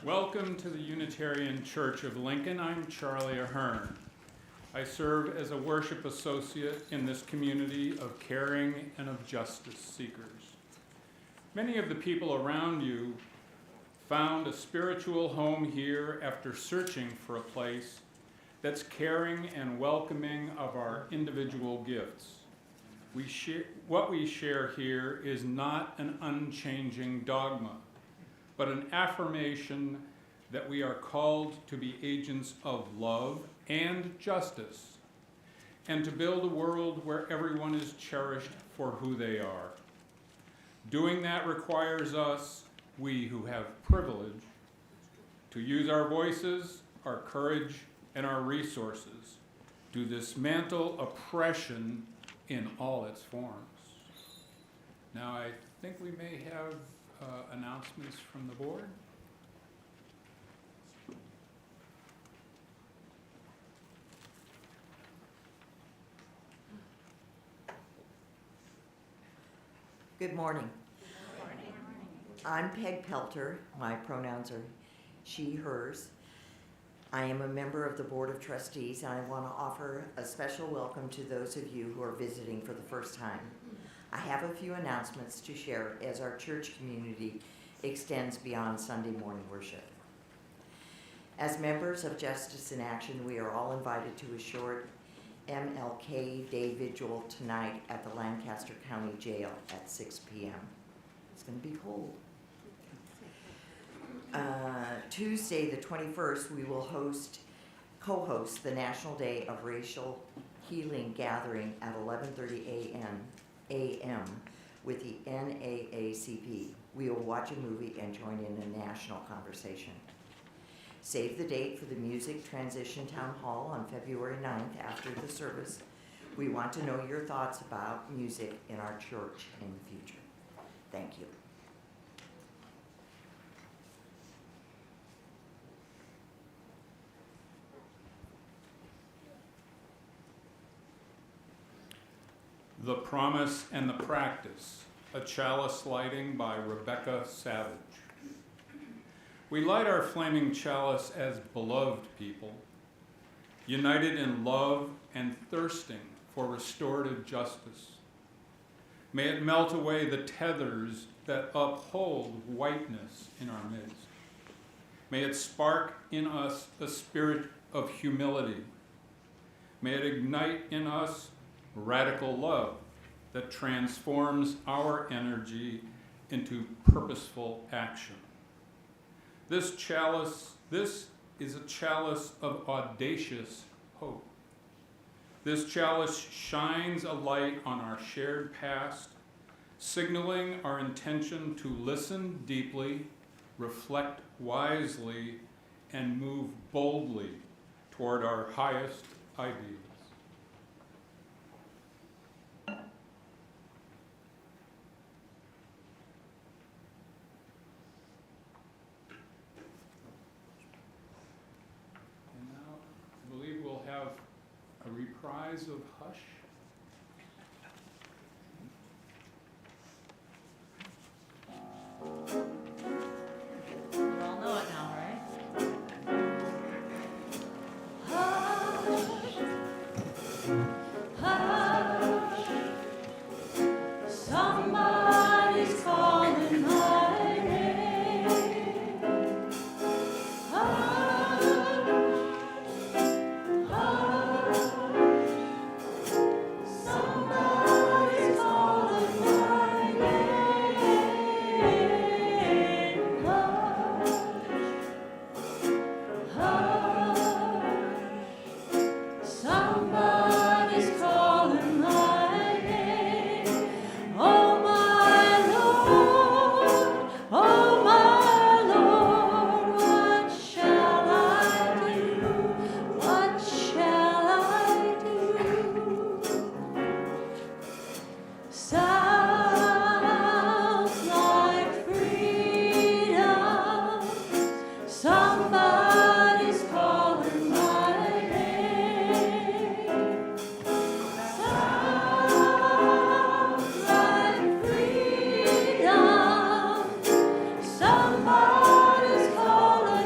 Welcome to the Unitarian Church of Lincoln. I'm Charlie Ahern. I serve as a worship associate in this community of caring and of justice seekers. Many of the people around you found a spiritual home here after searching for a place that's caring and welcoming of our individual gifts. What we share here is not an unchanging dogma, but an affirmation that we are called to be agents of love and justice, and to build a world where everyone is cherished for who they are. Doing that requires us, we who have privilege, to use our voices, our courage, and our resources to dismantle oppression in all its forms. Now, I think we may have announcements from the board. Good morning. Good morning. I'm Peg Pelter. My pronouns are she, hers. I am a member of the Board of Trustees, and I want to offer a special welcome to those of you who are visiting for the first time. I have a few announcements to share as our church community extends beyond Sunday morning worship. As members of Justice in Action, we are all invited to a short MLK Day Vigil tonight at the Lancaster County Jail at 6 p.m. It's going to be cold. Tuesday the 21st, we will co-host the National Day of Racial Healing Gathering at 11:30 a.m. with the NAACP. We will watch a movie and join in a national conversation. Save the date for the Music Transition Town Hall on February 9th after the service. We want to know your thoughts about music in our church in the future. Thank you. The Promise and the Practice, a chalice lighting by Rebecca Savage. We light our flaming chalice as beloved people, united in love and thirsting for restorative justice. May it melt away the tethers that uphold whiteness in our midst. May it spark in us a spirit of humility. May it ignite in us radical love that transforms our energy into purposeful action. This is a chalice of audacious hope. This chalice shines a light on our shared past, signaling our intention to listen deeply, reflect wisely, and move boldly toward our highest ideals. Have a reprise of Hush. You all know it now, right? Hush, hush, somebody's calling my name. Hush, somebody's calling my name. Somebody's calling my name. Oh my Lord, what shall I do? What shall I do? Sounds like freedom. Somebody's calling my name. Sounds like freedom. Somebody's calling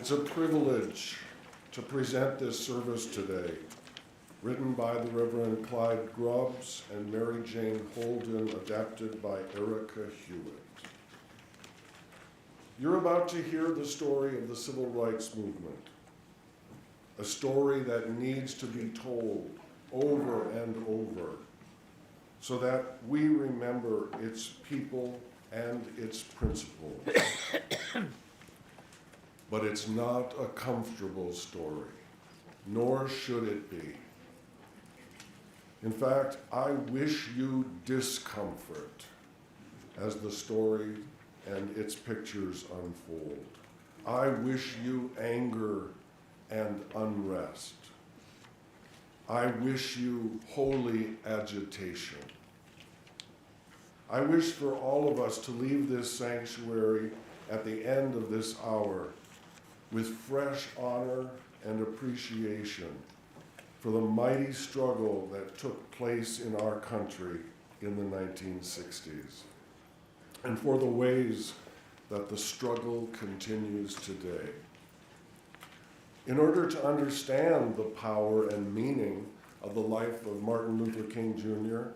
It's a privilege to present this service today, written by the Reverend Clyde Grubbs and Mary Jane Holden, adapted by Erica Hewitt. You're about to hear the story of the civil rights movement, a story that needs to be told over and over so that we remember its people and its principles. But it's not a comfortable story, nor should it be. In fact, I wish you discomfort as the story and its pictures unfold. I wish you anger and unrest. I wish you holy agitation. I wish for all of us to leave this sanctuary at the end of this hour with fresh honor and appreciation for the mighty struggle that took place in our country in the 1960s, and for the ways that the struggle continues today. In order to understand the power and meaning of the life of Martin Luther King Jr.,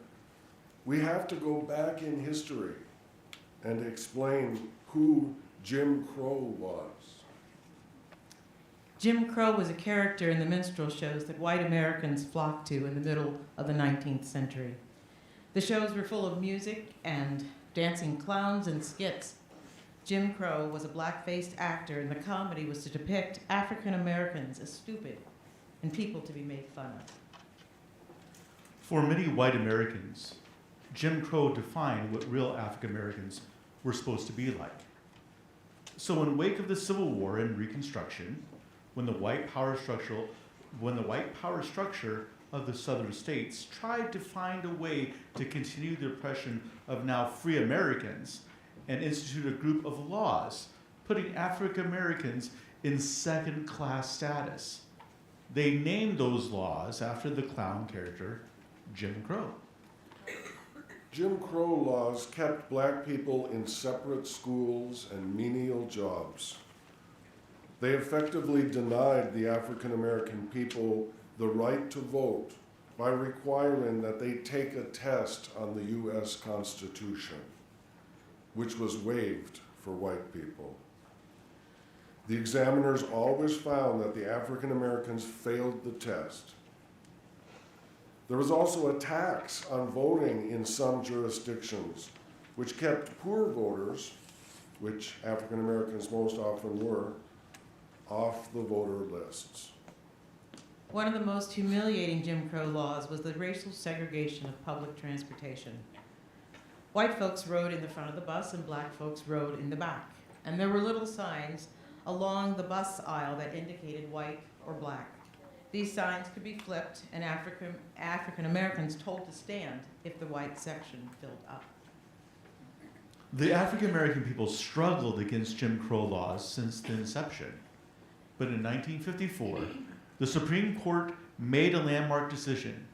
we have to go back in history and explain who Jim Crow was. Jim Crow was a character in the minstrel shows that white Americans flocked to in the middle of the 19th century. The shows were full of music and dancing clowns and skits. Jim Crow was a black-faced actor, and the comedy was to depict African Americans as stupid and people to be made fun of. For many white Americans, Jim Crow defined what real African Americans were supposed to be like. So in wake of the Civil War and Reconstruction, when the white power structure of the southern states tried to find a way to continue the oppression of now free Americans and institute a group of laws putting African Americans in second-class status, they named those laws after the clown character Jim Crow. Jim Crow laws kept black people in separate schools and menial jobs. They effectively denied the African American people the right to vote by requiring that they take a test on the U.S. Constitution, which was waived for white people. The examiners always found that the African Americans failed the test. There was also a tax on voting in some jurisdictions, which kept poor voters, which African Americans most often were, off the voter lists. One of the most humiliating Jim Crow laws was the racial segregation of public transportation. White folks rode in the front of the bus and black folks rode in the back. And there were little signs along the bus aisle that indicated white or black. These signs could be flipped and African Americans told to stand if the white section filled up. The African American people struggled against Jim Crow laws since the inception. But in 1954, the Supreme Court made a landmark decision.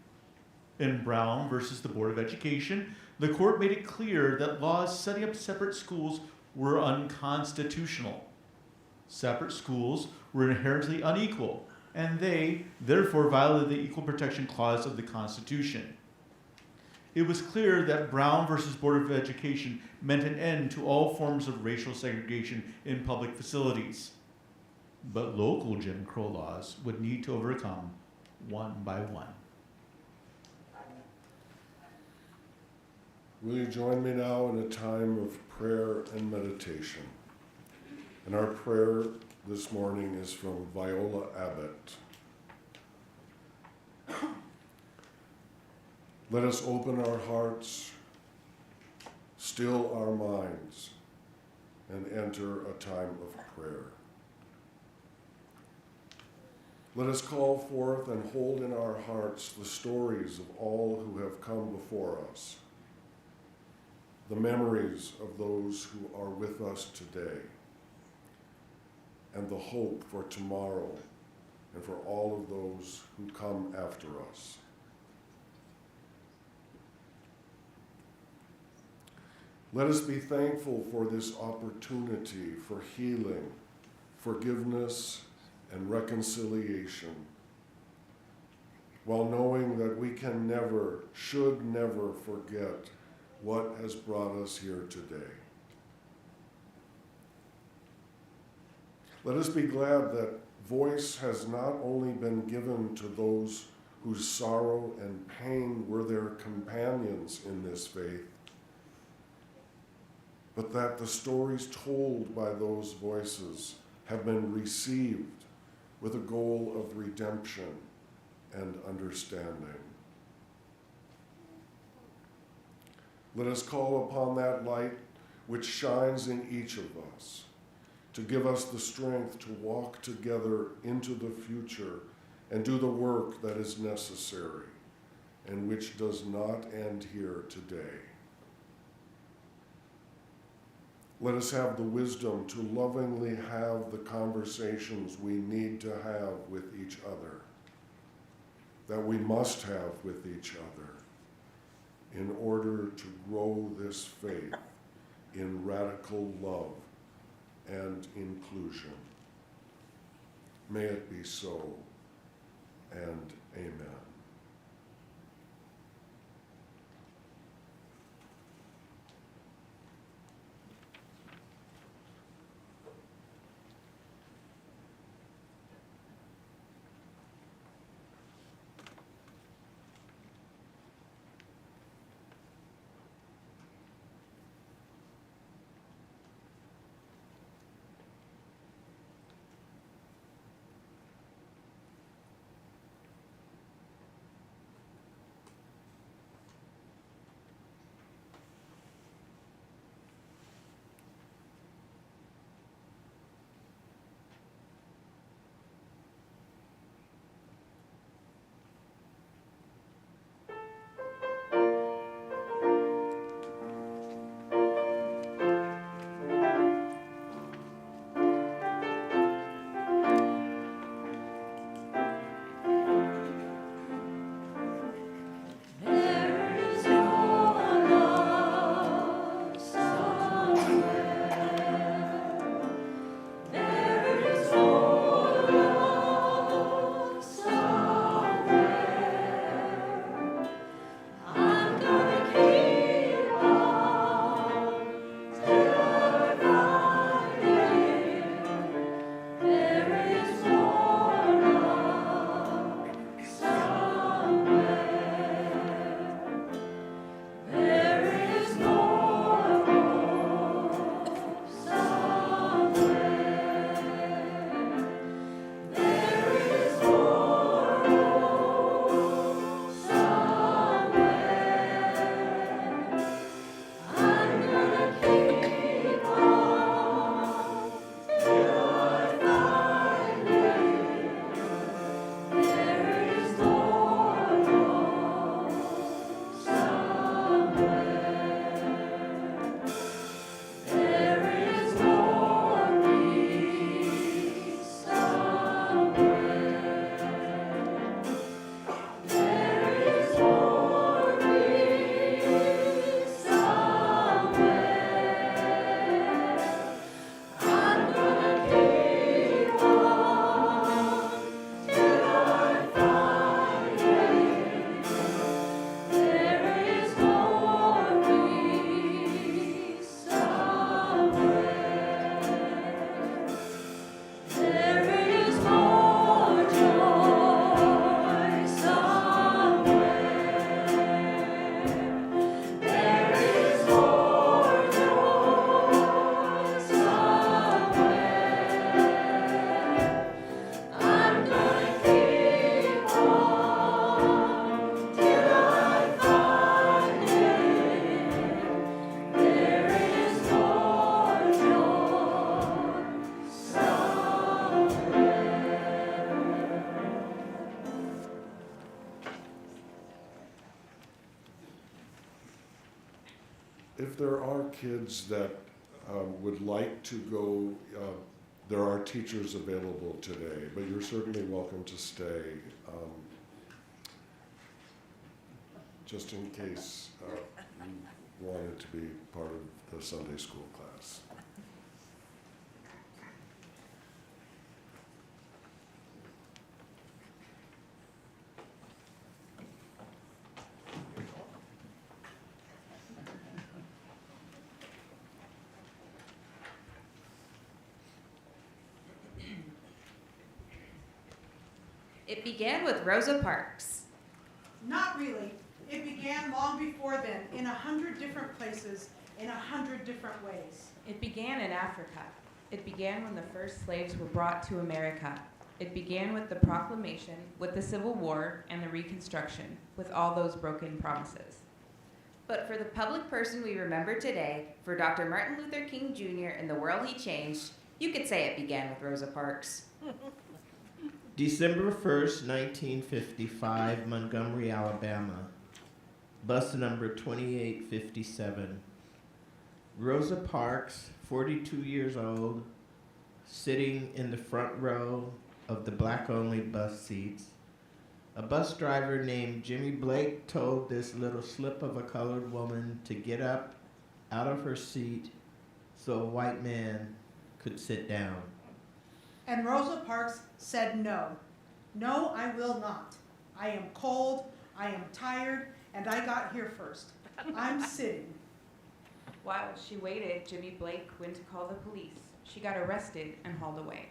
In Brown versus the Board of Education, the court made it clear that laws setting up separate schools were unconstitutional. Separate schools were inherently unequal, and they, therefore, violated the Equal Protection Clause of the Constitution. It was clear that Brown versus Board of Education meant an end to all forms of racial segregation in public facilities. But local Jim Crow laws would need to overcome one by one. Will you join me now in a time of prayer and meditation? And our prayer this morning is from Viola Abbott. Let us open our hearts, still our minds, and enter a time of prayer. Let us call forth and hold in our hearts the stories of all who have come before us, the memories of those who are with us today, and the hope for tomorrow and for all of those who come after us. Let us be thankful for this opportunity for healing, forgiveness, and reconciliation, while knowing that we can never, should never forget what has brought us here today. Let us be glad that voice has not only been given to those whose sorrow and pain were their companions in this faith, but that the stories told by those voices have been received with a goal of redemption and understanding. Let us call upon that light which shines in each of us to give us the strength to walk together into the future and do the work that is necessary and which does not end here today. Let us have the wisdom to lovingly have the conversations we need to have with each other, that we must have with each other in order to grow this faith in radical love and inclusion. May it be so, and amen. If there are kids that would like to go, there are teachers available today, but you're certainly welcome to stay, just in case you wanted to be part of the Sunday school class. It began with Rosa Parks. Not really. It began long before then, in 100 different places, in 100 different ways. It began in Africa. It began when the first slaves were brought to America. It began with the Proclamation, with the Civil War, and the Reconstruction, with all those broken promises. But for the public person we remember today, for Dr. Martin Luther King Jr. and the world he changed, you could say it began with Rosa Parks. December 1st, 1955, Montgomery, Alabama. Bus number 2857. Rosa Parks, 42 years old, sitting in the front row of the black-only bus seats. A bus driver named Jimmy Blake told this little slip of a colored woman to get up out of her seat so a white man could sit down. And Rosa Parks said no. No, I will not. I am cold, I am tired, and I got here first. I'm sitting. While she waited, Jimmy Blake went to call the police. She got arrested and hauled away.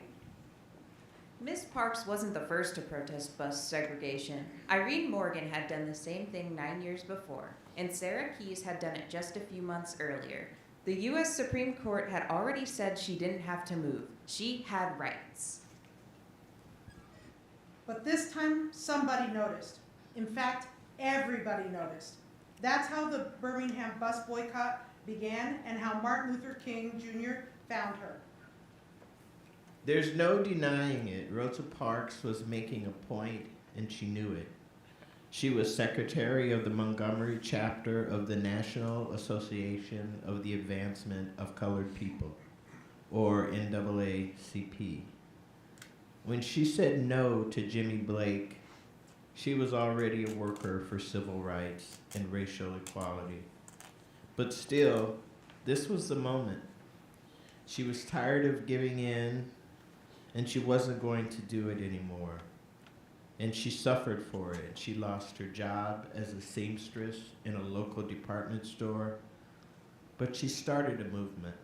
Miss Parks wasn't the first to protest bus segregation. Irene Morgan had done the same thing 9 years before, and Sarah Keyes had done it just a few months earlier. The U.S. Supreme Court had already said she didn't have to move. She had rights. But this time, somebody noticed. In fact, everybody noticed. That's how the Birmingham bus boycott began and how Martin Luther King Jr. found her. There's no denying it. Rosa Parks was making a point, and she knew it. She was secretary of the Montgomery chapter of the National Association of the Advancement of Colored People, or NAACP. When she said no to Jimmy Blake, she was already a worker for civil rights and racial equality. But still, this was the moment. She was tired of giving in, and she wasn't going to do it anymore. And she suffered for it. She lost her job as a seamstress in a local department store, but she started a movement.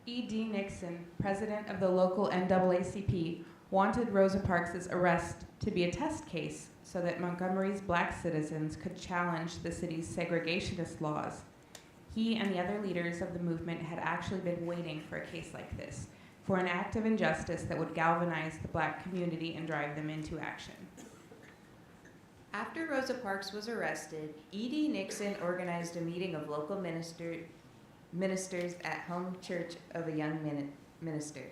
E.D. Nixon, president of the local NAACP, wanted Rosa Parks' arrest to be a test case so that Montgomery's black citizens could challenge the city's segregationist laws. He and the other leaders of the movement had actually been waiting for a case like this, for an act of injustice that would galvanize the black community and drive them into action. After Rosa Parks was arrested, E.D. Nixon organized a meeting of local ministers at Home Church of a Young Minister.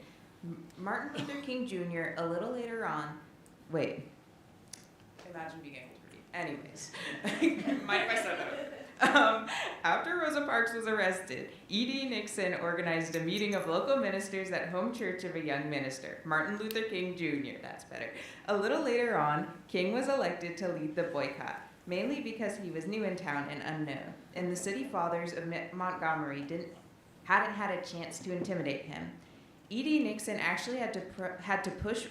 Martin Luther King Jr. a little later on, imagine being able to read. Anyways, mind if I said that? After Rosa Parks was arrested, E.D. Nixon organized a meeting of local ministers at Home Church of a Young Minister, Martin Luther King Jr., that's better. A little later on, King was elected to lead the boycott, mainly because he was new in town and unknown, and the city fathers of Montgomery hadn't had a chance to intimidate him. E.D. Nixon actually had to push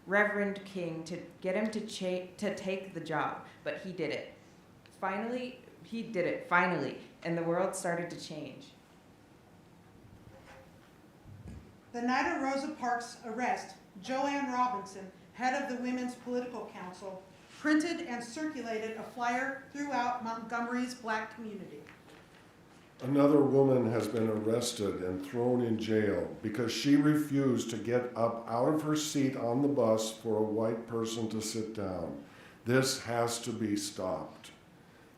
Reverend King to get him to take the job, but he did it. Finally, and the world started to change. The night of Rosa Parks' arrest, Joanne Robinson, head of the Women's Political Council, printed and circulated a flyer throughout Montgomery's black community. Another woman has been arrested and thrown in jail because she refused to get up out of her seat on the bus for a white person to sit down. This has to be stopped.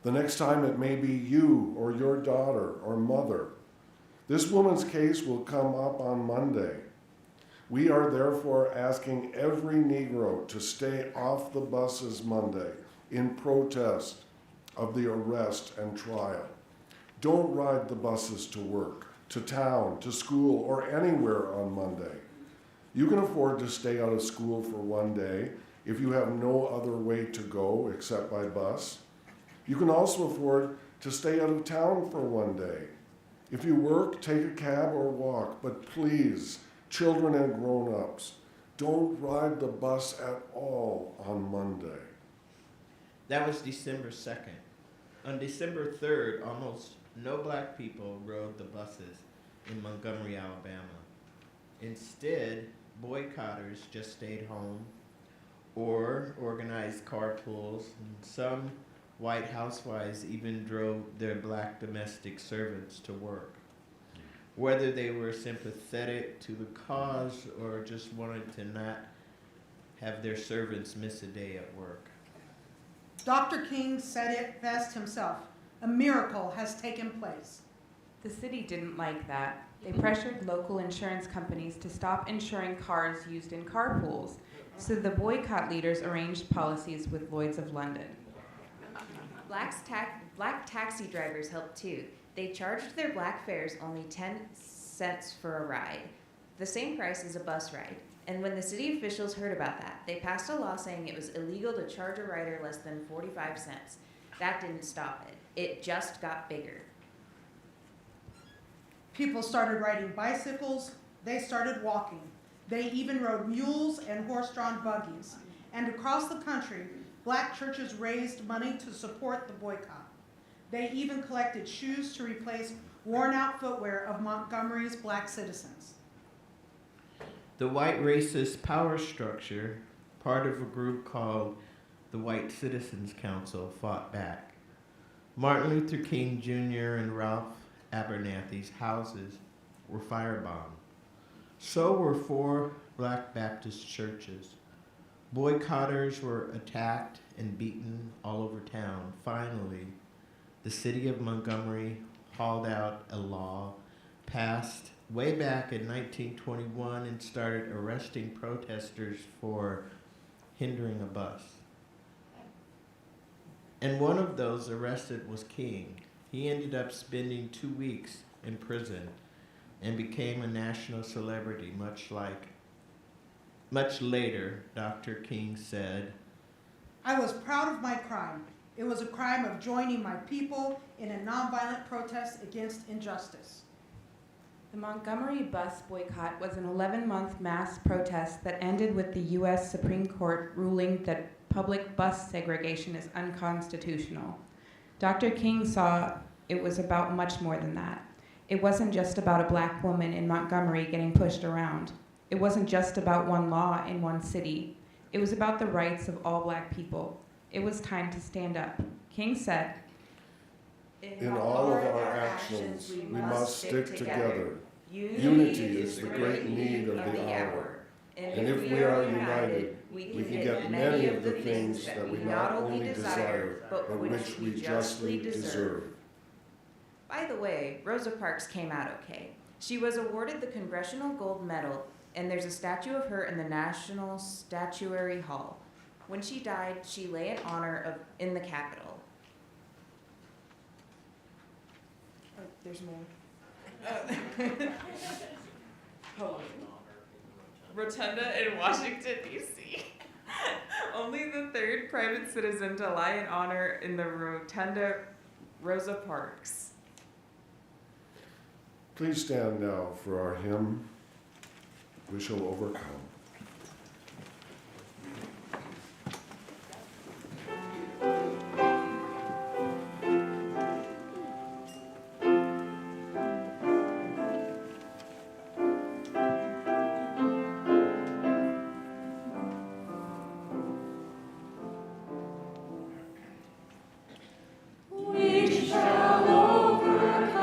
The next time it may be you or your daughter or mother. This woman's case will come up on Monday. We are therefore asking every Negro to stay off the buses Monday in protest of the arrest and trial. Don't ride the buses to work, to town, to school, or anywhere on Monday. You can afford to stay out of school for one day if you have no other way to go except by bus. You can also afford to stay out of town for one day. If you work, take a cab or walk, but please, children and grown-ups, don't ride the bus at all on Monday. That was December 2nd. On December 3rd, almost no black people rode the buses in Montgomery, Alabama. Instead, boycotters just stayed home or organized carpools, and some white housewives even drove their black domestic servants to work. Whether they were sympathetic to the cause or just wanted to not have their servants miss a day at work. Dr. King said it best himself. A miracle has taken place. The city didn't like that. They pressured local insurance companies to stop insuring cars used in carpools, so the boycott leaders arranged policies with Lloyd's of London. Black taxi drivers helped too. They charged their black fares only 10 cents for a ride, the same price as a bus ride. And when the city officials heard about that, they passed a law saying it was illegal to charge a rider less than 45 cents. That didn't stop it. It just got bigger. People started riding bicycles. They started walking. They even rode mules and horse-drawn buggies. And across the country, black churches raised money to support the boycott. They even collected shoes to replace worn-out footwear of Montgomery's black citizens. The white racist power structure, part of a group called the White Citizens Council, fought back. Martin Luther King Jr. and Ralph Abernathy's houses were firebombed. So were 4 black Baptist churches. Boycotters were attacked and beaten all over town. Finally, the city of Montgomery hauled out a law passed way back in 1921 and started arresting protesters for hindering a bus. And one of those arrested was King. He ended up spending 2 weeks in prison and became a national celebrity, much later, Dr. King said, I was proud of my crime. It was a crime of joining my people in a nonviolent protest against injustice. The Montgomery bus boycott was an 11-month mass protest that ended with the U.S. Supreme Court ruling that public bus segregation is unconstitutional. Dr. King saw it was about much more than that. It wasn't just about a black woman in Montgomery getting pushed around. It wasn't just about one law in one city. It was about the rights of all black people. It was time to stand up. King said, In all of our actions, we must stick together. Unity is the great need of the hour. And if we are united, we can get many of the things that we not only desire, but which we justly deserve. By the way, Rosa Parks came out okay. She was awarded the Congressional Gold Medal, and there's a statue of her in the National Statuary Hall. When she died, she lay in honor in the Capitol. Oh, there's more. Hold on. Rotunda in Washington, D.C. Only the 3rd private citizen to lie in honor in the Rotunda, Rosa Parks. Please stand now for our hymn, We Shall Overcome. We shall overcome.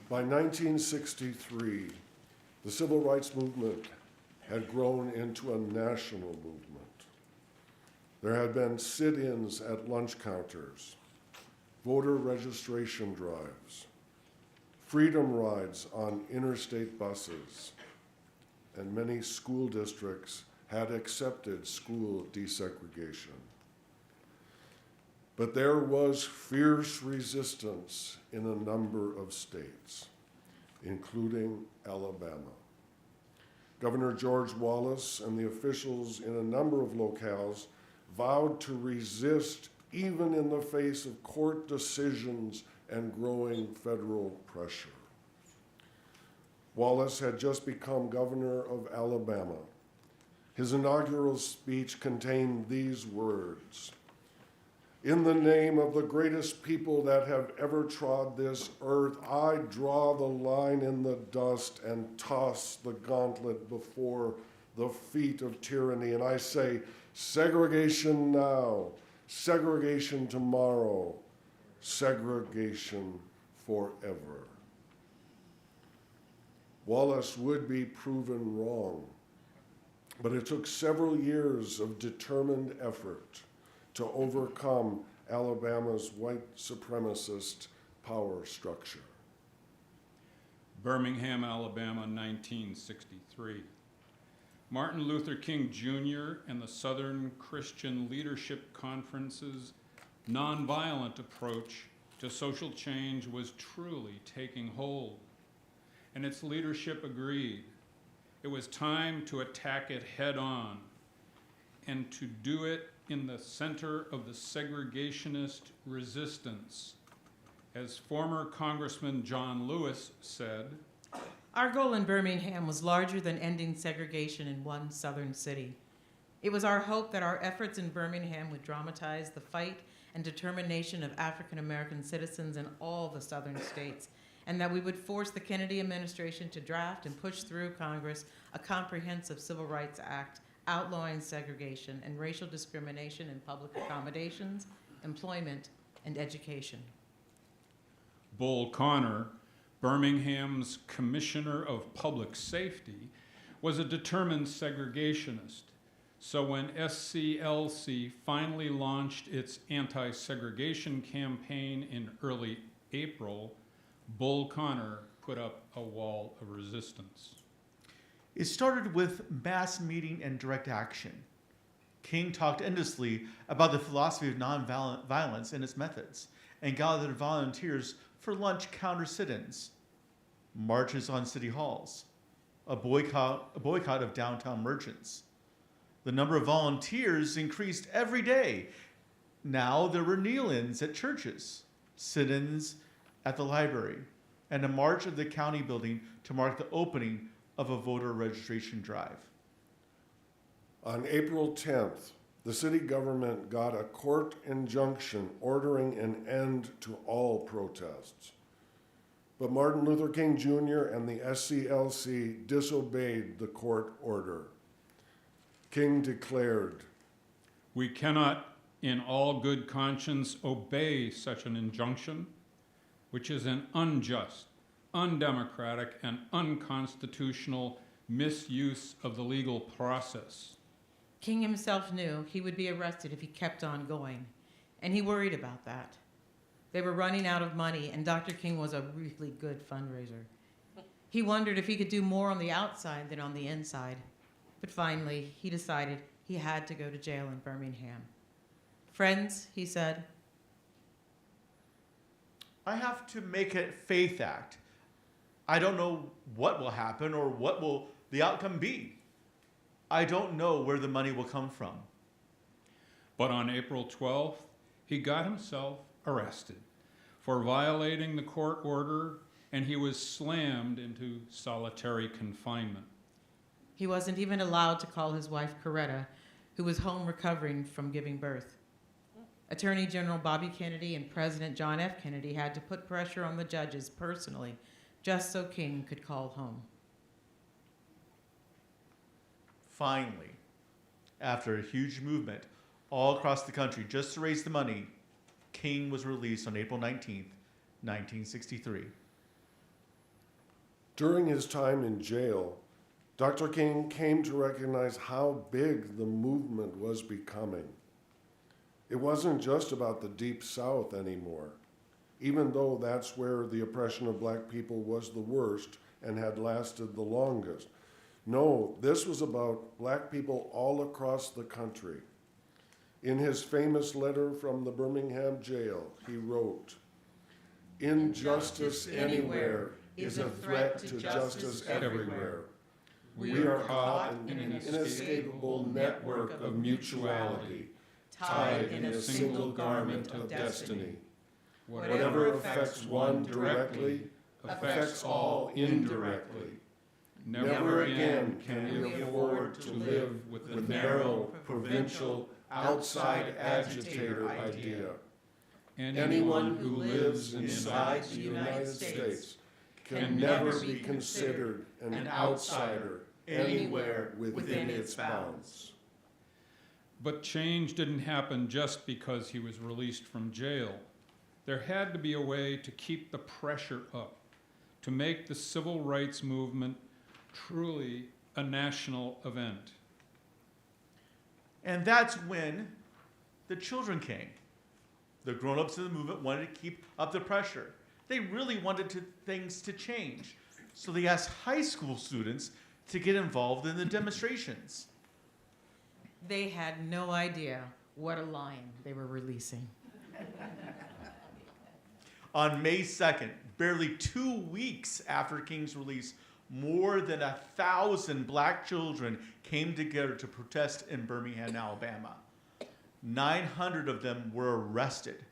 By 1963, the civil rights movement had grown into a national movement. There had been sit-ins at lunch counters, voter registration drives, freedom rides on interstate buses, and many school districts had accepted school desegregation. But there was fierce resistance in a number of states, including Alabama. Governor George Wallace and the officials in a number of locales vowed to resist even in the face of court decisions and growing federal pressure. Wallace had just become governor of Alabama. His inaugural speech contained these words: "In the name of the greatest people that have ever trod this earth, I draw the line in the dust and toss the gauntlet before the feet of tyranny. And I say, segregation now, segregation tomorrow, segregation forever." Wallace would be proven wrong, but it took several years of determined effort to overcome Alabama's white supremacist power structure. Birmingham, Alabama, 1963. Martin Luther King Jr. and the Southern Christian Leadership Conference's nonviolent approach to social change was truly taking hold, and its leadership agreed. It was time to attack it head on, and to do it in the center of the segregationist resistance. As former Congressman John Lewis said, Our goal in Birmingham was larger than ending segregation in one southern city. It was our hope that our efforts in Birmingham would dramatize the fight and determination of African American citizens in all the southern states, and that we would force the Kennedy administration to draft and push through Congress a comprehensive Civil Rights Act outlawing segregation and racial discrimination in public accommodations, employment, and education. Bull Connor, Birmingham's Commissioner of Public Safety, was a determined segregationist. So when SCLC finally launched its anti-segregation campaign in early April, Bull Connor put up a wall of resistance. It started with mass meeting and direct action. King talked endlessly about the philosophy of nonviolent violence and its methods, and gathered volunteers for lunch counter sit-ins, marches on city halls, a boycott of downtown merchants. The number of volunteers increased every day. Now there were kneel-ins at churches, sit-ins at the library, and a march of the county building to mark the opening of a voter registration drive. On April 10th, the city government got a court injunction ordering an end to all protests. But Martin Luther King Jr. and the SCLC disobeyed the court order. King declared, "We cannot, in all good conscience, obey such an injunction, which is an unjust, undemocratic, and unconstitutional misuse of the legal process." King himself knew he would be arrested if he kept on going, and he worried about that. They were running out of money, and Dr. King was a really good fundraiser. He wondered if he could do more on the outside than on the inside. But finally, he decided he had to go to jail in Birmingham. "Friends," he said, I have to make a faith act. I don't know what will happen or what will the outcome be. I don't know where the money will come from. But on April 12th, he got himself arrested for violating the court order, and he was slammed into solitary confinement. He wasn't even allowed to call his wife Coretta, who was home recovering from giving birth. Attorney General Bobby Kennedy and President John F. Kennedy had to put pressure on the judges personally, just so King could call home. Finally, after a huge movement all across the country just to raise the money, King was released on April 19th, 1963. During his time in jail, Dr. King came to recognize how big the movement was becoming. It wasn't just about the Deep South anymore, even though that's where the oppression of black people was the worst and had lasted the longest. No, this was about black people all across the country. In his famous letter from the Birmingham jail, he wrote, "Injustice anywhere is a threat to justice everywhere. We are caught in an inescapable network of mutuality, tied in a single garment of destiny. Whatever affects one directly affects all indirectly. Never again can we afford to live with the narrow, provincial, outside agitator idea. Anyone who lives inside the United States can never be considered an outsider anywhere within its bounds." But change didn't happen just because he was released from jail. There had to be a way to keep the pressure up, to make the civil rights movement truly a national event. And that's when the children came. The grown-ups of the movement wanted to keep up the pressure. They really wanted things to change. So they asked high school students to get involved in the demonstrations. They had no idea what a lion they were releasing. On May 2nd, barely 2 weeks after King's release, more than 1,000 black children came together to protest in Birmingham, Alabama. 900 of them were arrested.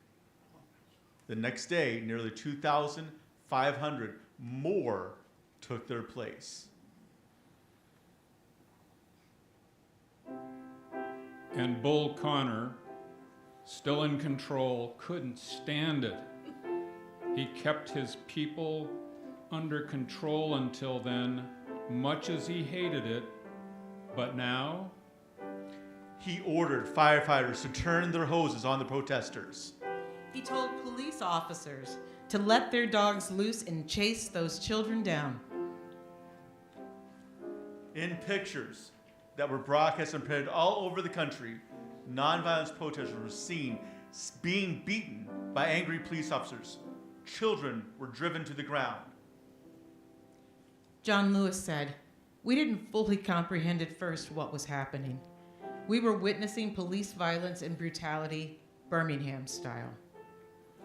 The next day, nearly 2,500 more took their place. And Bull Connor, still in control, couldn't stand it. He kept his people under control until then, much as he hated it. But now, He ordered firefighters to turn their hoses on the protesters. He told police officers to let their dogs loose and chase those children down. In pictures that were broadcast and printed all over the country, nonviolent protesters were seen being beaten by angry police officers. Children were driven to the ground. John Lewis said, "We didn't fully comprehend at first what was happening. We were witnessing police violence and brutality, Birmingham style.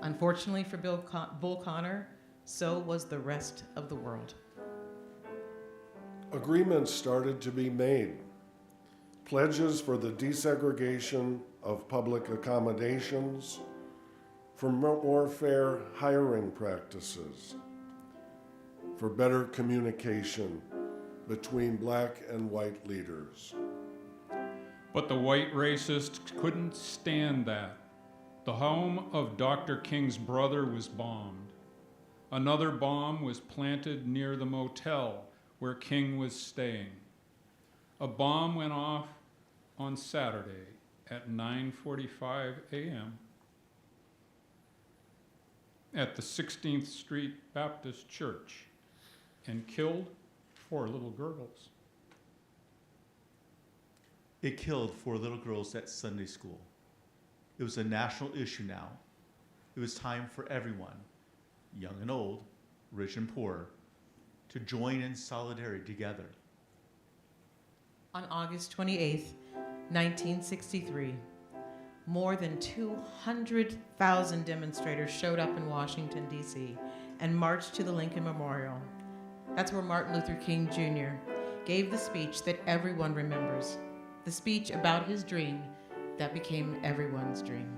Unfortunately for Bull Connor, so was the rest of the world." Agreements started to be made. Pledges for the desegregation of public accommodations, for more fair hiring practices, for better communication between black and white leaders. but the white racists couldn't stand that. The home of Dr. King's brother was bombed. Another bomb was planted near the motel where King was staying. A bomb went off on Saturday at 9:45 a.m. at the 16th Street Baptist Church and killed 4 little girls. It killed 4 little girls at Sunday school. It was a national issue now. It was time for everyone, young and old, rich and poor, to join in solidarity together. On August 28, 1963, more than 200,000 demonstrators showed up in Washington, D.C. and marched to the Lincoln Memorial. That's where Martin Luther King Jr. gave the speech that everyone remembers, the speech about his dream that became everyone's dream.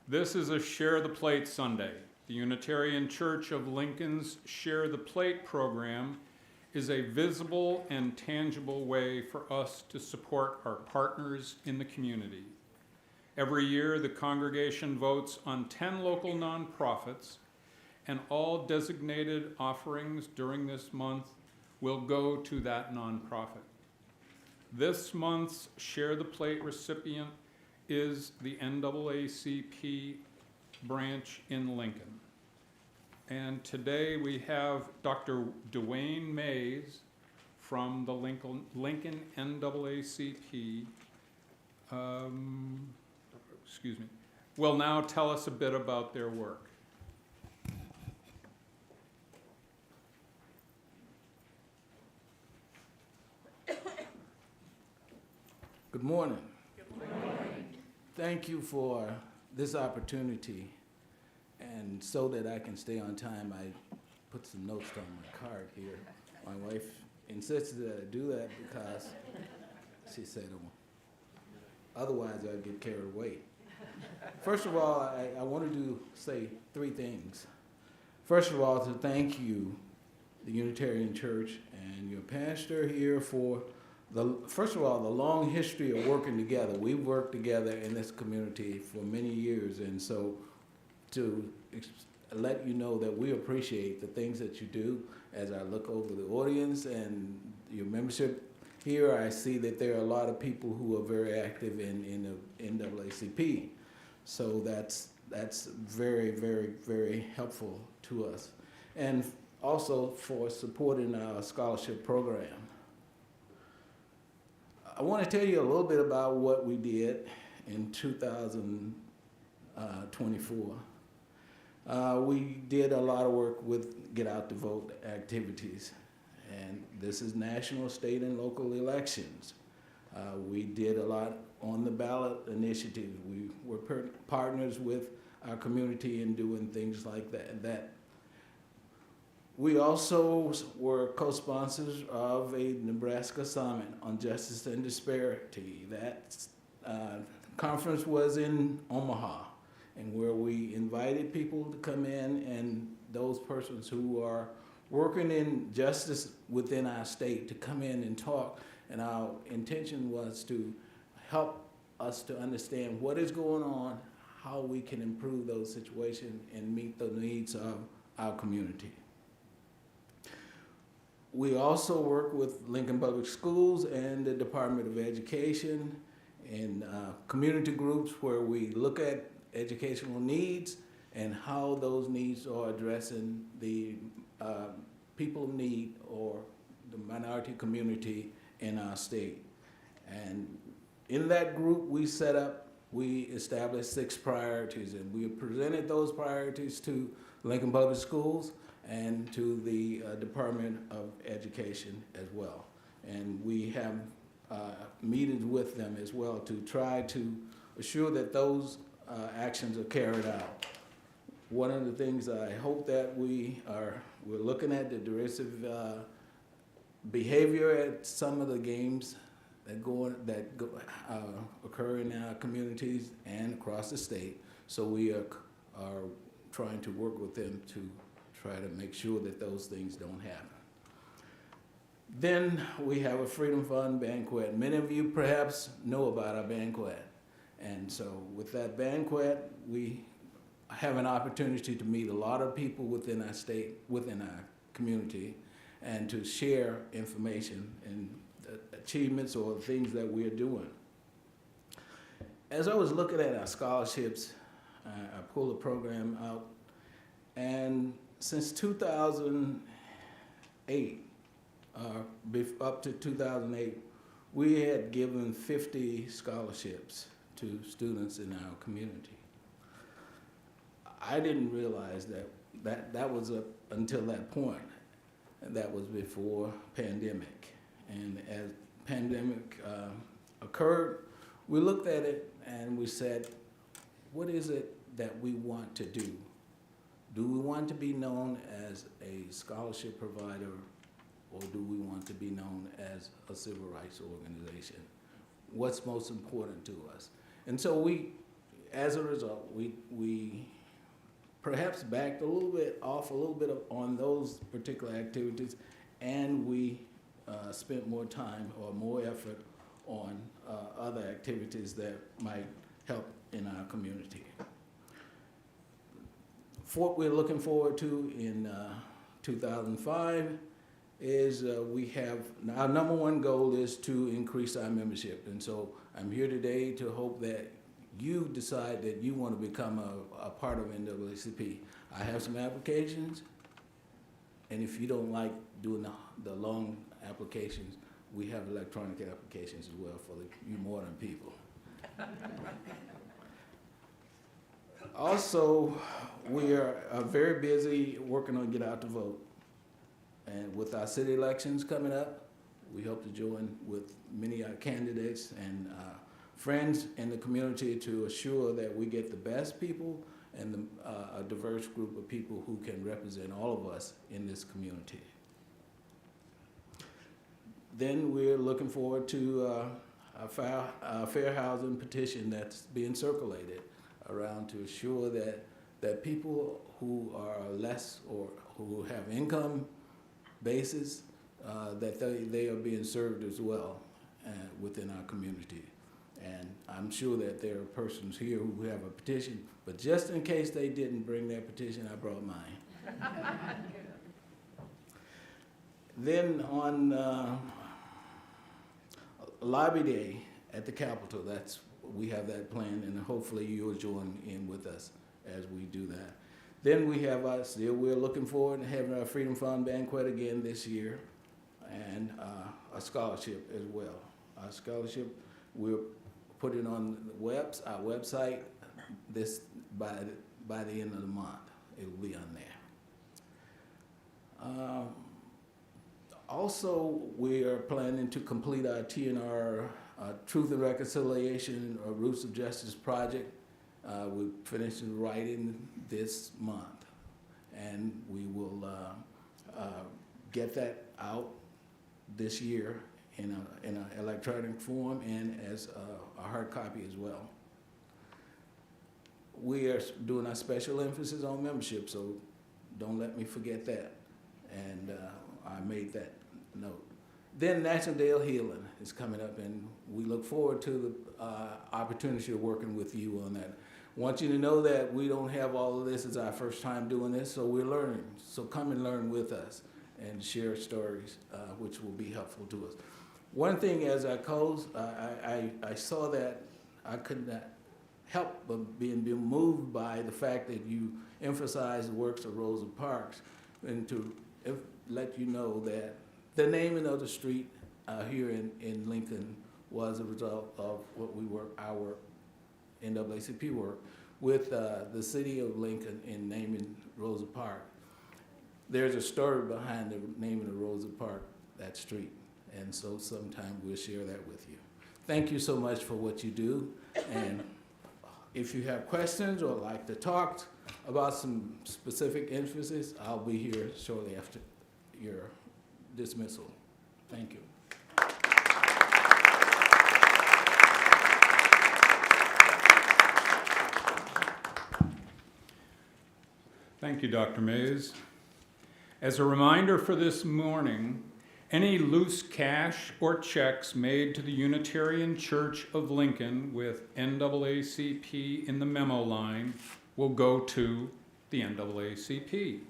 This is a Share the Plate Sunday. The Unitarian Church of Lincoln's Share the Plate program is a visible and tangible way for us to support our partners in the community. Every year, the congregation votes on 10 local nonprofits, and all designated offerings during this month will go to that nonprofit. This month's Share the Plate recipient is the NAACP branch in Lincoln. And today we have Dr. Dwayne Mays from the Lincoln NAACP, will now tell us a bit about their work. Good morning. Good morning. Thank you for this opportunity. And so that I can stay on time, I put some notes on my card here. My wife insisted that I do that because she said, otherwise I'd get carried away. First of all, I wanted to say three things. First of all, to thank you, the Unitarian Church, and your pastor here for first of all, the long history of working together. We've worked together in this community for many years, and so to let you know that we appreciate the things that you do. As I look over the audience and your membership here, I see that there are a lot of people who are very active in the NAACP. So that's very, very, very helpful to us. And also for supporting our scholarship program. I want to tell you a little bit about what we did in 2024. We did a lot of work with Get Out to Vote activities, and this is national, state, and local elections. We did a lot on the ballot initiative. We were partners with our community in doing things like that. We also were co-sponsors of a Nebraska Summit on Justice and Disparity. That conference was in Omaha, and where we invited people to come in, and those persons who are working in justice within our state to come in and talk. And our intention was to help us to understand what is going on, how we can improve those situations and meet the needs of our community. We also work with Lincoln Public Schools and the Department of Education in community groups where we look at educational needs and how those needs are addressing the people of need or the minority community in our state. And in that group we established 6 priorities, and we presented those priorities to Lincoln Public Schools and to the Department of Education as well. And we have meetings with them as well to try to assure that those actions are carried out. One of the things that I hope that we're looking at the derisive behavior at some of the games that occur in our communities and across the state. So we are trying to work with them to try to make sure that those things don't happen. Then we have a Freedom Fund banquet. Many of you perhaps know about our banquet. And so with that banquet, we have an opportunity to meet a lot of people within our state, within our community, and to share information and achievements or things that we are doing. As I was looking at our scholarships, I pulled a program out, and since 2008, up to 2008, we had given 50 scholarships to students in our community. I didn't realize that was up until that point, and that was before pandemic. And as pandemic occurred, we looked at it and we said, what is it that we want to do? Do we want to be known as a scholarship provider, or do we want to be known as a civil rights organization? What's most important to us? And so we, as a result, we perhaps backed a little bit on those particular activities and we spent more time or more effort on other activities that might help in our community. What we're looking forward to in 2005 is our number one goal is to increase our membership. And so I'm here today to hope that you decide that you want to become a part of NAACP. I have some applications, and if you don't like doing the long applications, we have electronic applications as well for you modern people. Also, we are very busy working on get out to vote. And with our city elections coming up, we hope to join with many of our candidates and friends in the community to assure that we get the best people and a diverse group of people who can represent all of us in this community. Then we're looking forward to a fair housing petition that's being circulated around to assure that people who are less or who have income basis, that they are being served as well within our community. And I'm sure that there are persons here who have a petition, but just in case they didn't bring their petition, I brought mine. Then on Lobby Day at the Capitol, we have that planned, and hopefully you'll join in with us as we do that. Then we have we're looking forward to having our Freedom Fund banquet again this year, and a scholarship as well. Our scholarship, we're putting on our website by the end of the month. It will be on there. Also, we are planning to complete our TNR Truth and Reconciliation or Roots of Justice project. We're finishing writing this month, and we will get that out this year in an electronic form and as a hard copy as well. We are doing our special emphasis on membership, so don't let me forget that. And I made that note. Then National Day of Healing is coming up, and we look forward to the opportunity of working with you on that. Want you to know that we don't have all of this. It's our first time doing this, so we're learning. So come and learn with us and share stories, which will be helpful to us. One thing as I close, I saw that I could not help but being moved by the fact that you emphasize the works of Rosa Parks, and to let you know that the naming of the street here in Lincoln was a result of what we were, our NAACP work with the city of Lincoln in naming Rosa Parks. There's a story behind the naming of Rosa Parks, that street, and so sometime we'll share that with you. Thank you so much for what you do, and if you have questions or like to talk about some specific emphasis, I'll be here shortly after your dismissal. Thank you. Thank you, Dr. Mays. As a reminder for this morning, any loose cash or checks made to the Unitarian Church of Lincoln with NAACP in the memo line will go to the NAACP.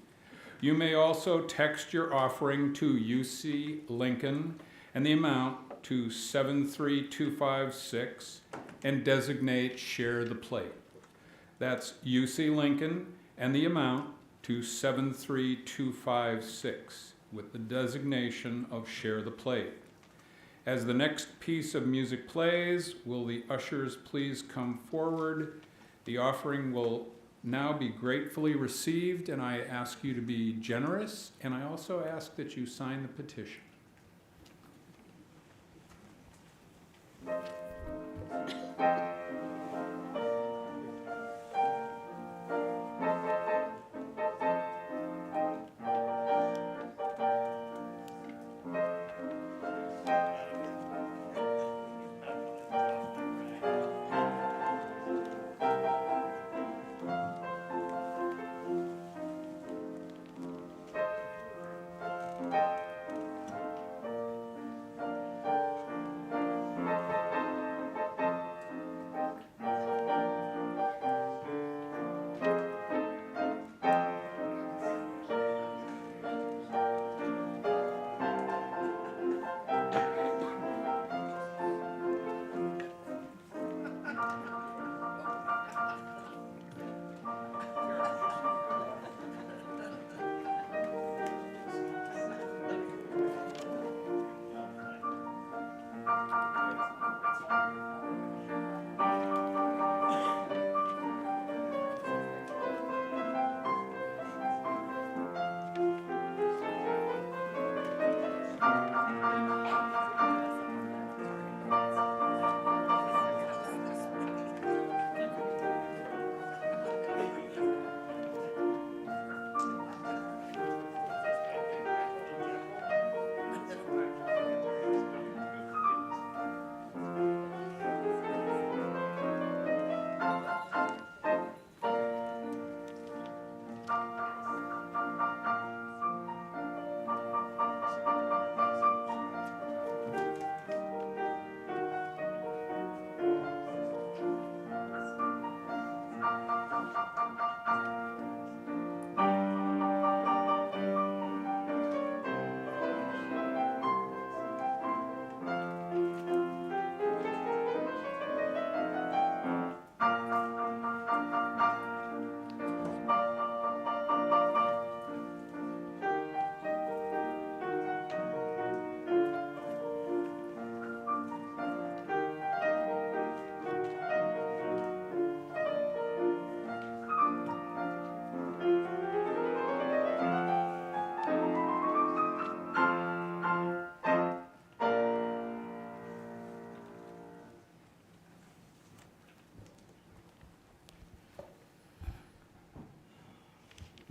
You may also text your offering to UC Lincoln and the amount to 73256 and designate Share the Plate. That's UC Lincoln and the amount to 73256 with the designation of Share the Plate. As the next piece of music plays, will the ushers please come forward? The offering will now be gratefully received, and I ask you to be generous, and I also ask that you sign the petition.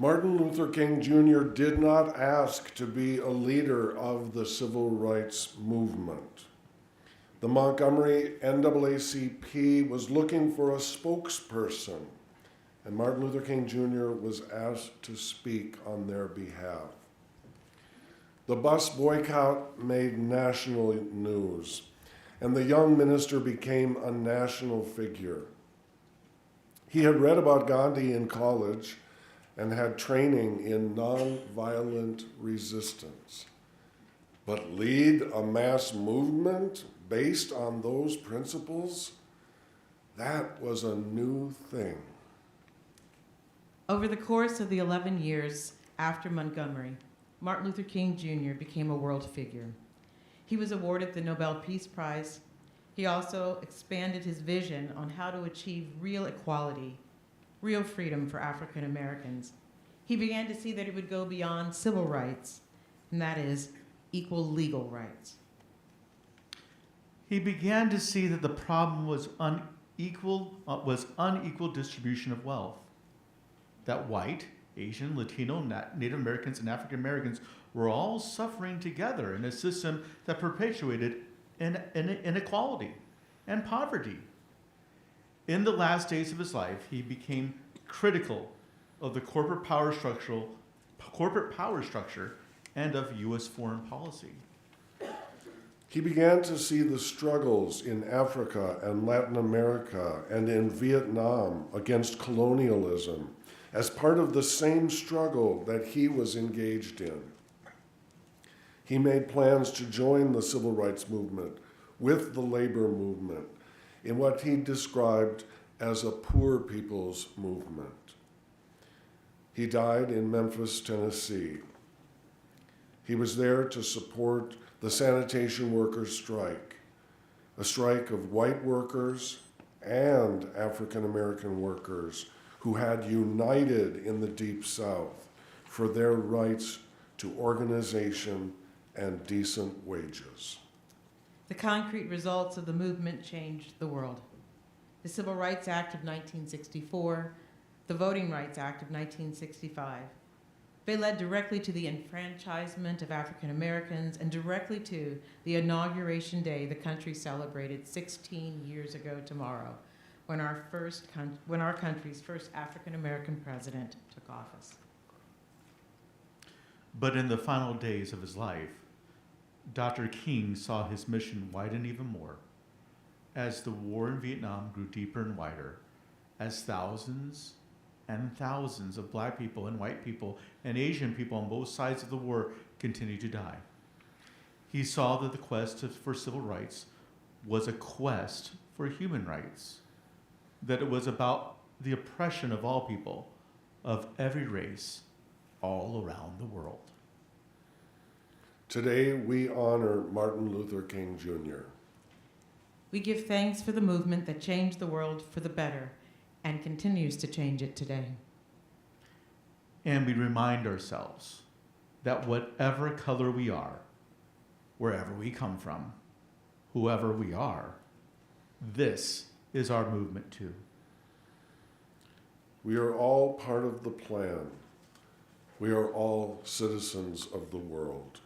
Martin Luther King Jr. did not ask to be a leader of the civil rights movement. The Montgomery NAACP was looking for a spokesperson, and Martin Luther King Jr. was asked to speak on their behalf. The bus boycott made national news, and the young minister became a national figure. He had read about Gandhi in college and had training in nonviolent resistance. But lead a mass movement based on those principles? That was a new thing. Over the course of the 11 years after Montgomery, Martin Luther King Jr. became a world figure. He was awarded the Nobel Peace Prize. He also expanded his vision on how to achieve real equality, real freedom for African Americans. He began to see that it would go beyond civil rights, and that is equal legal rights. He began to see that the problem was unequal distribution of wealth. That white, Asian, Latino, Native Americans, and African Americans were all suffering together in a system that perpetuated inequality and poverty. In the last days of his life, he became critical of the corporate power structure and of U.S. foreign policy. He began to see the struggles in Africa and Latin America and in Vietnam against colonialism as part of the same struggle that he was engaged in. He made plans to join the civil rights movement with the labor movement in what he described as a poor people's movement. He died in Memphis, Tennessee. He was there to support the sanitation workers' strike, a strike of white workers and African American workers who had united in the Deep South for their rights to organization and decent wages. The concrete results of the movement changed the world. The Civil Rights Act of 1964, the Voting Rights Act of 1965. They led directly to the enfranchisement of African Americans and directly to the inauguration day the country celebrated 16 years ago tomorrow, when our country's first African American president took office. But in the final days of his life, Dr. King saw his mission widen even more as the war in Vietnam grew deeper and wider, as thousands and thousands of black people and white people and Asian people on both sides of the war continued to die. He saw that the quest for civil rights was a quest for human rights, that it was about the oppression of all people, of every race, all around the world. Today, we honor Martin Luther King Jr. We give thanks for the movement that changed the world for the better and continues to change it today. And we remind ourselves that whatever color we are, wherever we come from, whoever we are, this is our movement too. We are all part of the plan. We are all citizens of the world.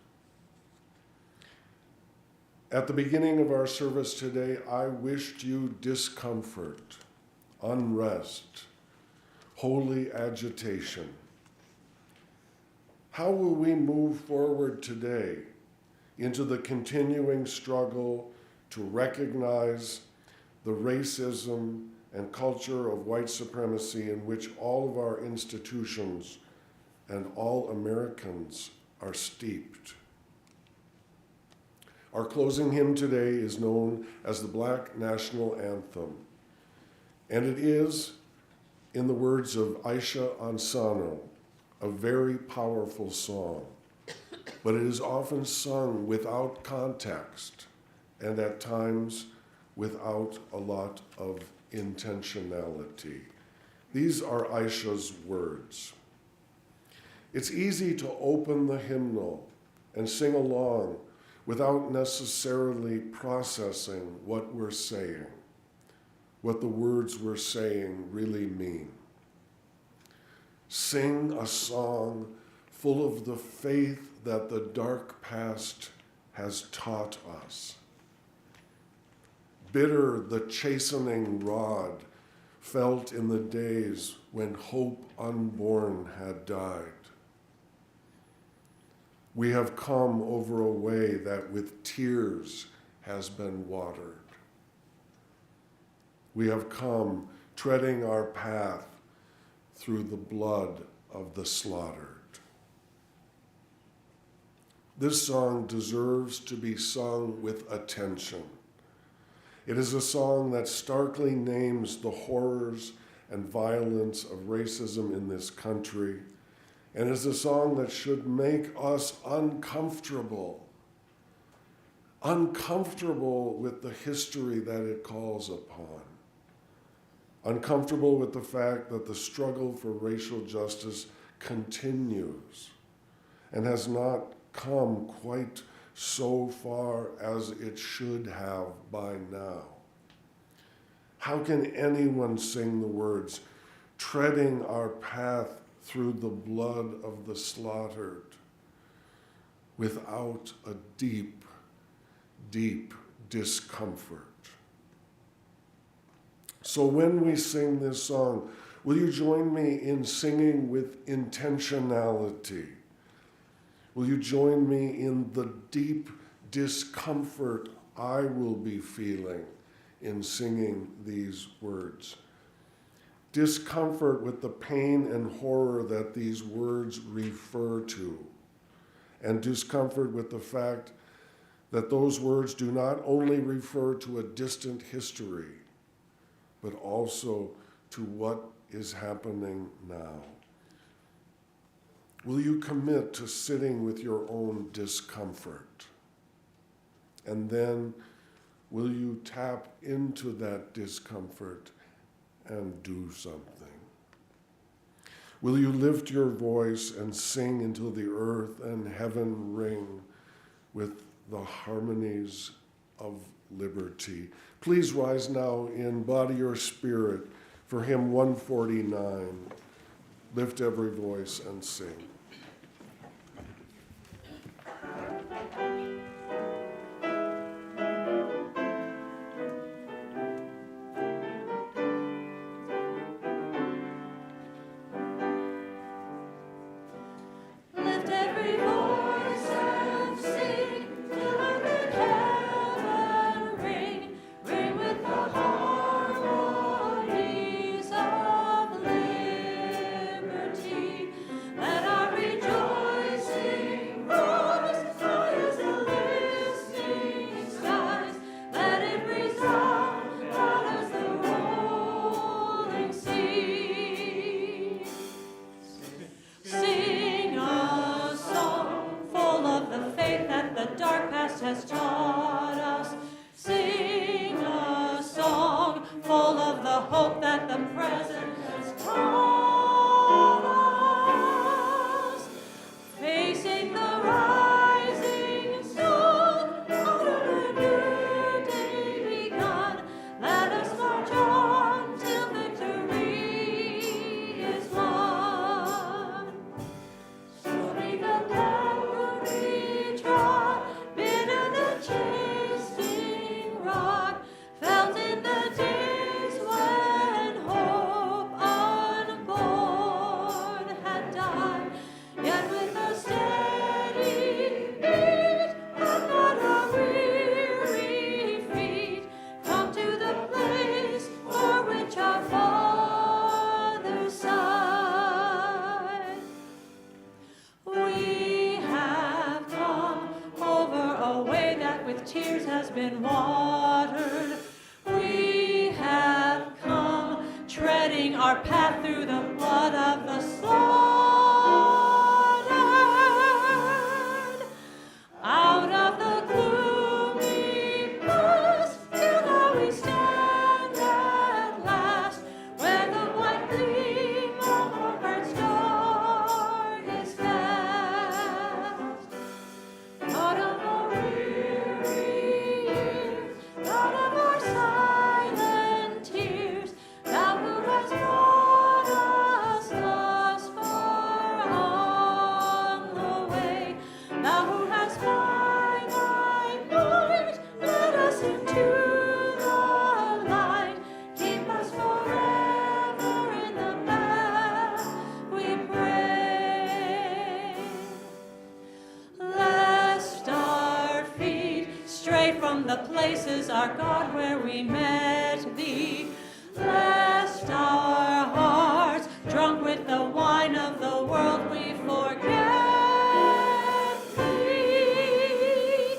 At the beginning of our service today, I wished you discomfort, unrest, holy agitation. How will we move forward today into the continuing struggle to recognize the racism and culture of white supremacy in which all of our institutions and all Americans are steeped? Our closing hymn today is known as the Black National Anthem, and it is, in the words of Aisha Ansano, a very powerful song, but it is often sung without context and at times without a lot of intentionality. These are Aisha's words. It's easy to open the hymnal and sing along without necessarily processing what we're saying, what the words we're saying really mean. sing a song full of the faith that the dark past has taught us. Bitter the chastening rod felt in the days when hope unborn had died. We have come over a way that with tears has been watered. We have come treading our path through the blood of the slaughtered. This song deserves to be sung with attention. It is a song that starkly names the horrors and violence of racism in this country, and is a song that should make us uncomfortable with the history that it calls upon, uncomfortable with the fact that the struggle for racial justice continues and has not come quite so far as it should have by now. How can anyone sing the words, treading our path through the blood of the slaughtered, without a deep, deep discomfort? So when we sing this song, will you join me in singing with intentionality? Will you join me in the deep discomfort I will be feeling in singing these words? Discomfort with the pain and horror that these words refer to, and discomfort with the fact that those words do not only refer to a distant history, but also to what is happening now. Will you commit to sitting with your own discomfort? And then will you tap into that discomfort and do something? Will you lift your voice and sing until the earth and heaven ring with the harmonies of liberty? Please rise now in body or spirit for hymn 149. Lift every voice and sing. Lift every voice and sing till earth and heaven ring, ring with the harmonies of liberty. Let our rejoicing rise high as the listening skies. Let it resound loud as the rolling sea. Sing a song full of the faith that the dark past has taught us. Sing a song full of the hope that the present has taught us. Facing the rising sun, out of a new day begun, let us march on till victory is won. Slowly the memory trod, bitter the chasing rod, felt in the days when hope unborn had died. Yet with a steady beat and not a weary feet, come to the place for which our fathers sighed. We have come over a way that with tears has been watered. We have come treading our path through the blood of the slaughtered. Out of the gloomy past, till now we stand at last, where the white gleam of our bright star is fast. God of our weary years, God of our silent tears, thou who hast brought our God, where we met thee. Lest our hearts, drunk with the wine of the world, we forget thee.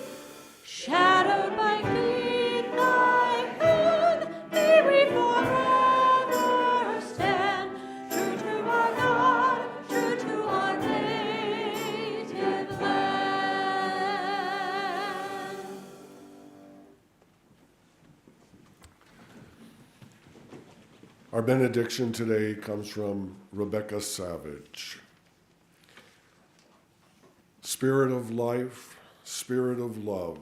Shadowed by thee, thy hand, may we forever stand, true to our God, true to our native land. Our benediction today comes from Rebecca Savage. Spirit of life, Spirit of love,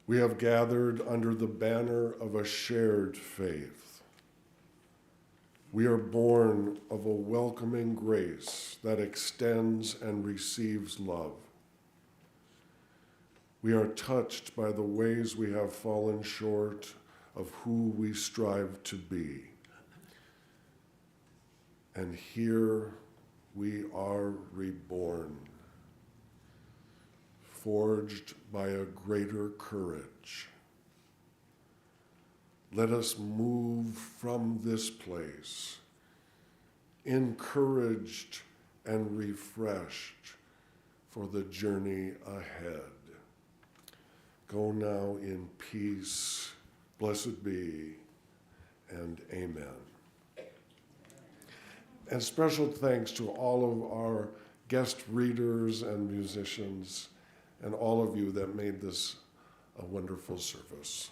we have gathered under the banner of a shared faith. We are born of a welcoming grace that extends and receives love. We are touched by the ways we have fallen short of who we strive to be. And here we are reborn, forged by a greater courage. Let us move from this place, encouraged and refreshed for the journey ahead. Go now in peace. Blessed be, and amen. And special thanks to all of our guest readers and musicians and all of you that made this a wonderful service.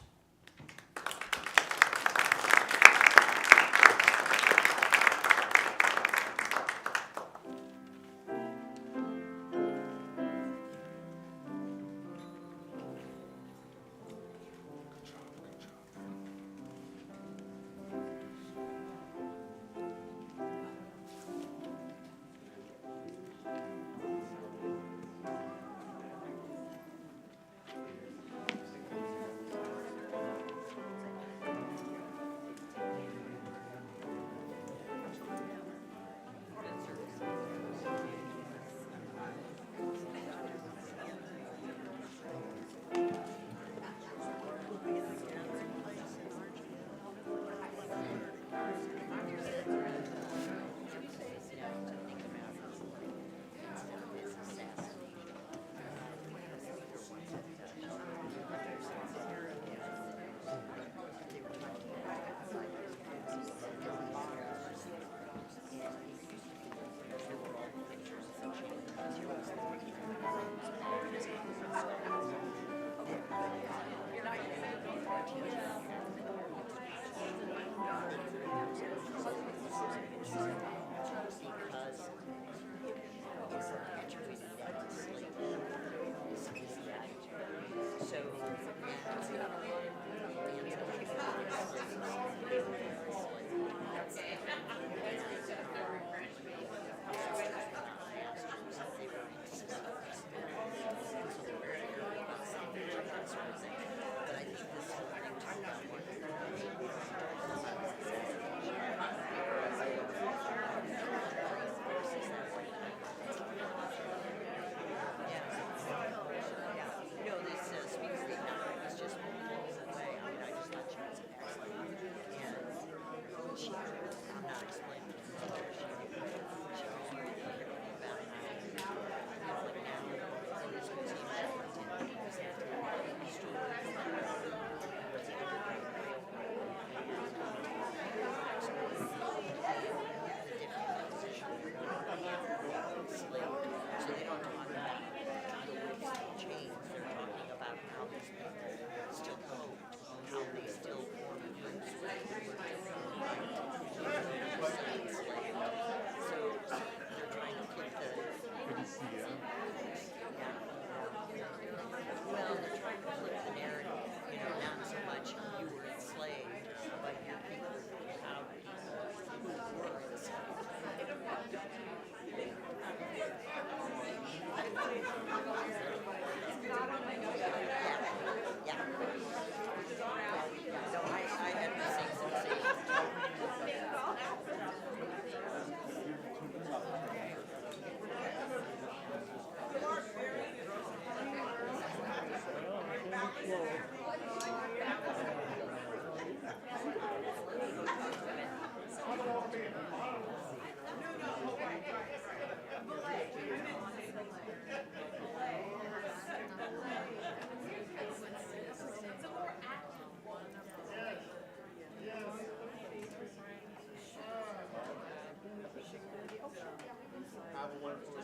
wonderful